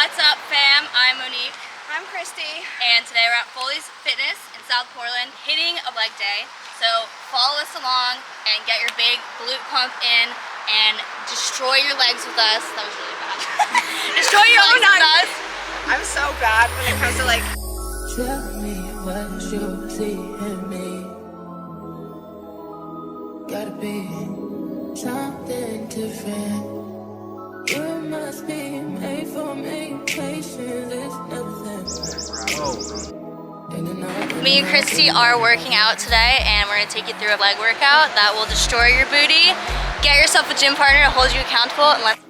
What's up, fam? I'm Monique. I'm Christy. And today we're at Foley's Fitness in South Portland, hitting a leg day. So follow us along and get your big glute pump in and destroy your legs with us. That was really bad. Destroy your legs with us. I'm so bad when it comes to like... Tell me what you see in me. Gotta be something different. You must be made for me. Patience is nothing. Me and Christy are working out today, and we're going to take you through a leg workout that will destroy your booty. Get yourself a gym partner to hold you accountable, and let's...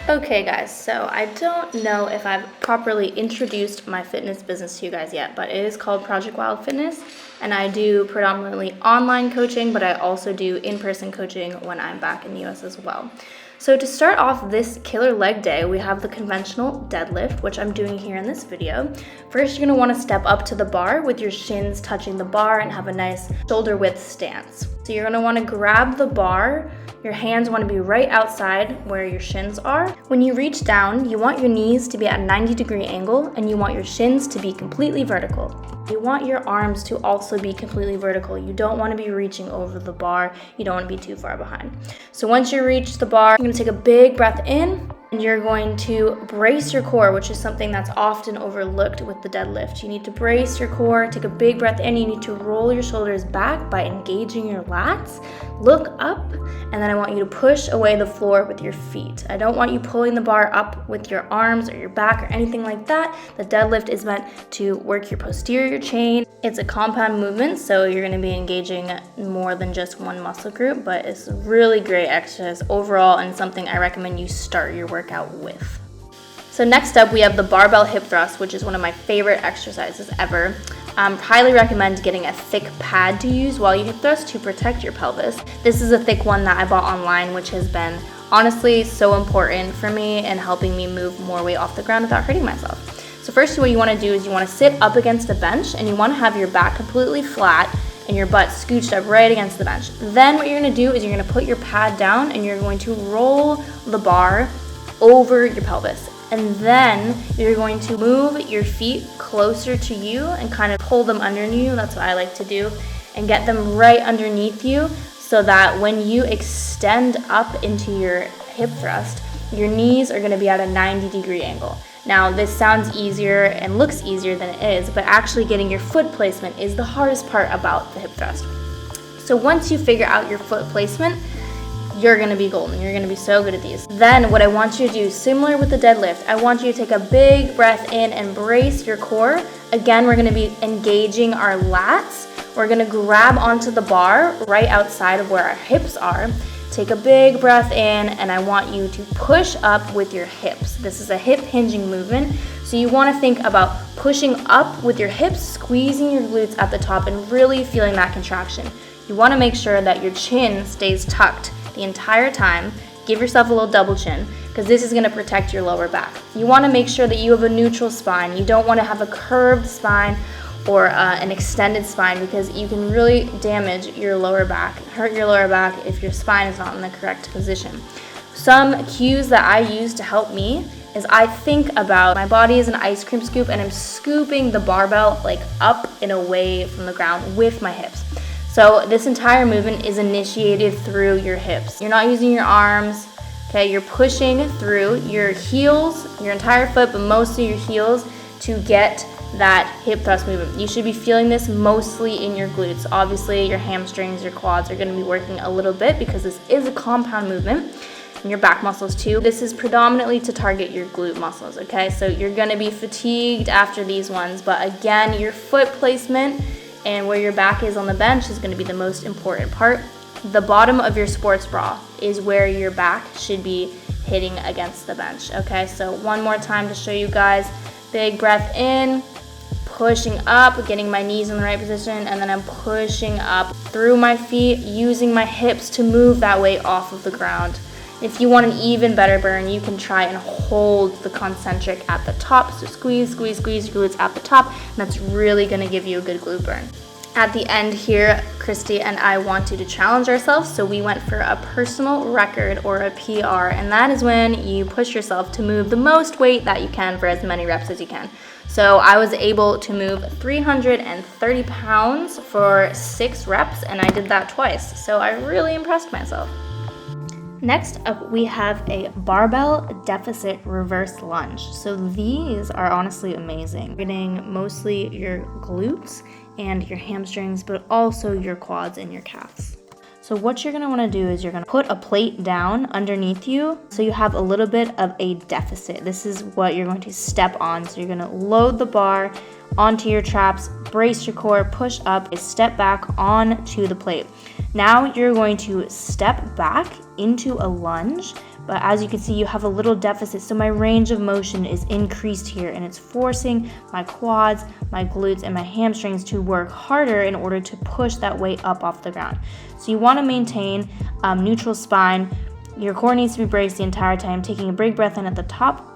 Okay guys, so I don't know if I've properly introduced my fitness business to you guys yet, but it is called Project Wild Fitness, and I do predominantly online coaching, but I also do in-person coaching when I'm back in the US as well. So to start off this killer leg day, we have the conventional deadlift, which I'm doing here in this video. First, you're gonna wanna step up to the bar with your shins touching the bar and have a nice shoulder width stance. So you're gonna wanna grab the bar. Your hands want to be right outside where your shins are. When you reach down, you want your knees to be at a 90-degree angle, and you want your shins to be completely vertical. You want your arms to also be completely vertical. You don't want to be reaching over the bar. You don't want to be too far behind. So once you reach the bar, you're going to take a big breath in, and you're going to brace your core, which is something that's often overlooked with the deadlift. You need to brace your core, take a big breath in. You need to roll your shoulders back by engaging your lats. Look up, and then I want you to push away the floor with your feet. I don't want you pulling the bar up with your arms or your back or anything like that. The deadlift is meant to work your posterior chain. It's a compound movement, so you're gonna be engaging more than just one muscle group, but it's a really great exercise overall and something I recommend you start your workout with. So next up, we have the Barbell Hip Thrust, which is one of my favorite exercises ever. Highly recommend getting a thick pad to use while you hip thrust to protect your pelvis. This is a thick one that I bought online, which has been honestly so important for me and helping me move more weight off the ground without hurting myself. So first, what you want to do is you want to sit up against a bench, and you want to have your back completely flat and your butt scooched up right against the bench. Then what you're going to do is you're going to put your pad down, and you're going to roll the bar over your pelvis. And then you're going to move your feet closer to you and kind of pull them underneath you. That's what I like to do, and get them right underneath you so that when you extend up into your hip thrust, your knees are going to be at a 90-degree angle. Now, this sounds easier and looks easier than it is, but actually getting your foot placement is the hardest part about the hip thrust. So once you figure out your foot placement, you're gonna be golden. You're gonna be so good at these. Then what I want you to do, similar with the deadlift, I want you to take a big breath in and brace your core. Again, we're gonna be engaging our lats. We're gonna grab onto the bar right outside of where our hips are. Take a big breath in, and I want you to push up with your hips. This is a hip hinging movement. So you wanna think about pushing up with your hips, squeezing your glutes at the top, and really feeling that contraction. You wanna make sure that your chin stays tucked the entire time. Give yourself a little double chin, because this is going to protect your lower back. You want to make sure that you have a neutral spine. You don't want to have a curved spine or an extended spine, because you can really damage your lower back, hurt your lower back if your spine is not in the correct position. Some cues that I use to help me is I think about my body as an ice cream scoop, and I'm scooping the barbell like up and away from the ground with my hips. So this entire movement is initiated through your hips. You're not using your arms, okay? You're pushing through your heels, your entire foot, but mostly your heels to get that hip thrust movement. You should be feeling this mostly in your glutes. Obviously, your hamstrings, your quads are gonna be working a little bit because this is a compound movement, and your back muscles too. This is predominantly to target your glute muscles, okay? So you're gonna be fatigued after these ones, but again, your foot placement and where your back is on the bench is going to be the most important part. The bottom of your sports bra is where your back should be hitting against the bench, okay? So one more time to show you guys. Big breath in, pushing up, getting my knees in the right position, and then I'm pushing up through my feet, using my hips to move that weight off of the ground. If you want an even better burn, you can try and hold the concentric at the top. So squeeze, squeeze, squeeze your glutes at the top, and that's really gonna give you a good glute burn. At the end here, Kristy and I wanted to challenge ourselves, so we went for a personal record or a PR, and that is when you push yourself to move the most weight that you can for as many reps as you can. So I was able to move 330 pounds for 6 reps, and I did that twice, so I really impressed myself. Next up, we have a barbell deficit reverse lunge. So these are honestly amazing. Getting mostly your glutes and your hamstrings, but also your quads and your calves. So what you're gonna wanna do is you're gonna put a plate down underneath you so you have a little bit of a deficit. This is what you're going to step on. So you're gonna load the bar onto your traps, brace your core, push up, step back onto the plate. Now you're going to step back into a lunge, but as you can see, you have a little deficit, so my range of motion is increased here, and it's forcing my quads, my glutes, and my hamstrings to work harder in order to push that weight up off the ground. So you want to maintain neutral spine. Your core needs to be braced the entire time, taking a big breath in at the top.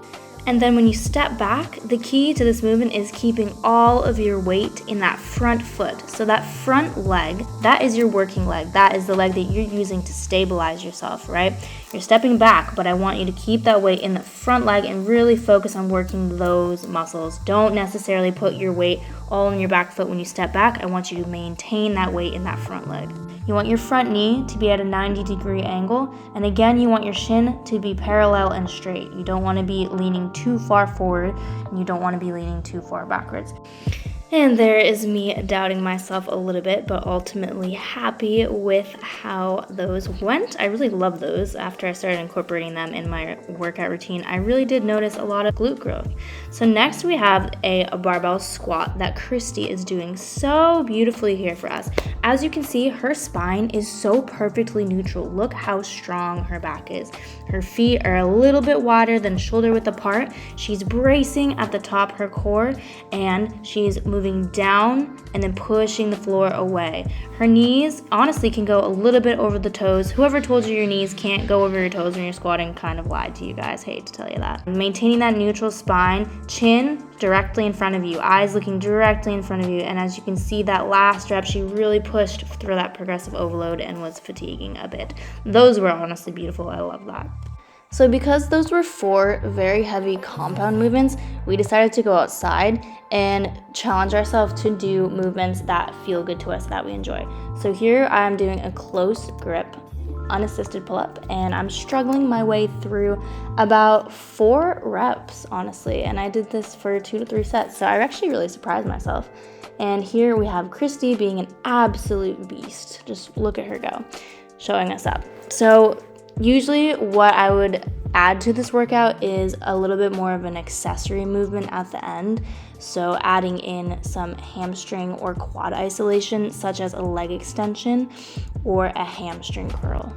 And then when you step back, the key to this movement is keeping all of your weight in that front foot. So that front leg, that is your working leg. That is the leg that you're using to stabilize yourself, right? You're stepping back, but I want you to keep that weight in the front leg and really focus on working those muscles. Don't necessarily put your weight all in your back foot when you step back. I want you to maintain that weight in that front leg. You want your front knee to be at a 90-degree angle, and again, you want your shin to be parallel and straight. You don't want to be leaning too far forward, and you don't want to be leaning too far backwards. And there is me doubting myself a little bit, but ultimately happy with how those went. I really love those. After I started incorporating them in my workout routine, I really did notice a lot of glute growth. So next we have a barbell squat that Kristy is doing so beautifully here for us. As you can see, her spine is so perfectly neutral. Look how strong her back is. Her feet are a little bit wider than shoulder width apart. She's bracing at the top her core, and she's moving down and then pushing the floor away. Her knees honestly can go a little bit over the toes. Whoever told you your knees can't go over your toes when you're squatting kind of lied to you guys. Hate to tell you that. Maintaining that neutral spine, chin directly in front of you, eyes looking directly in front of you, and as you can see, that last rep, she really pushed through that progressive overload and was fatiguing a bit. Those were honestly beautiful. I love that. So because those were 4 very heavy compound movements, we decided to go outside and challenge ourselves to do movements that feel good to us, that we enjoy. So here I'm doing a close grip, unassisted pull-up, and I'm struggling my way through about 4 reps, honestly, and I did this for 2 to 3 sets, so I actually really surprised myself. And here we have Kristy being an absolute beast. Just look at her go, showing us up. So usually what I would add to this workout is a little bit more of an accessory movement at the end. So adding in some hamstring or quad isolation, such as a leg extension or a hamstring curl.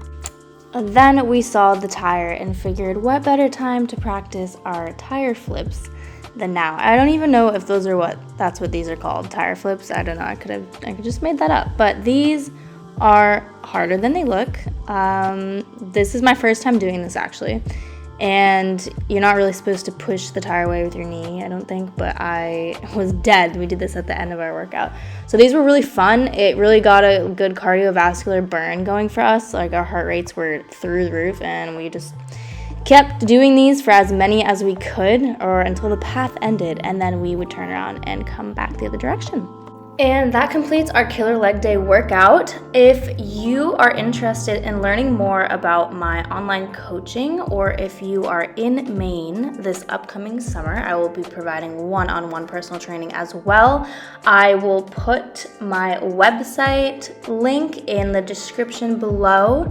Then we saw the tire and figured what better time to practice our tire flips than now. I don't even know if that's what these are called, tire flips. I don't know, I could just made that up. But these are harder than they look. This is my first time doing this actually, and you're not really supposed to push the tire away with your knee, I don't think, but I was dead. We did this at the end of our workout. So these were really fun. It really got a good cardiovascular burn going for us. Like our heart rates were through the roof, and we just kept doing these for as many as we could, or until the path ended, and then we would turn around and come back the other direction. And that completes our Killer Leg Day workout. If you are interested in learning more about my online coaching, or if you are in Maine this upcoming summer, I will be providing one-on-one personal training as well. I will put my website link in the description below.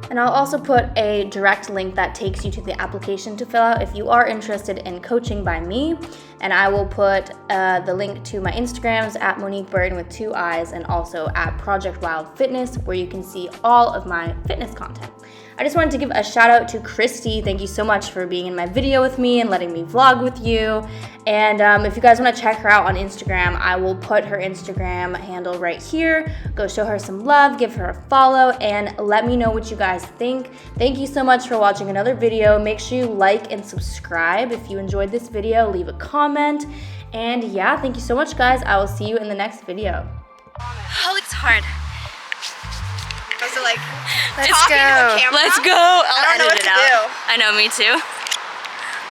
And I'll also put a direct link that takes you to the application to fill out if you are interested in coaching by me. And I will put the link to my Instagrams at Monique Burton with 2 eyes, and also at Project Wild Fitness, where you can see all of my fitness content. I just wanted to give a shout out to Kristy. Thank you so much for being in my video with me and letting me vlog with you. And if you guys want to check her out on Instagram, I will put her Instagram handle right here. Go show her some love, give her a follow, and let me know what you guys think. Thank you so much for watching another video. Make sure you like and subscribe. If you enjoyed this video, leave a comment. And yeah, thank you so much, guys. I will see you in the next video. Oh, it's hard. Supposed to like Let's talking to the go. camera? Let's go. I'll I don't know edit what it to out. do. I know, me too.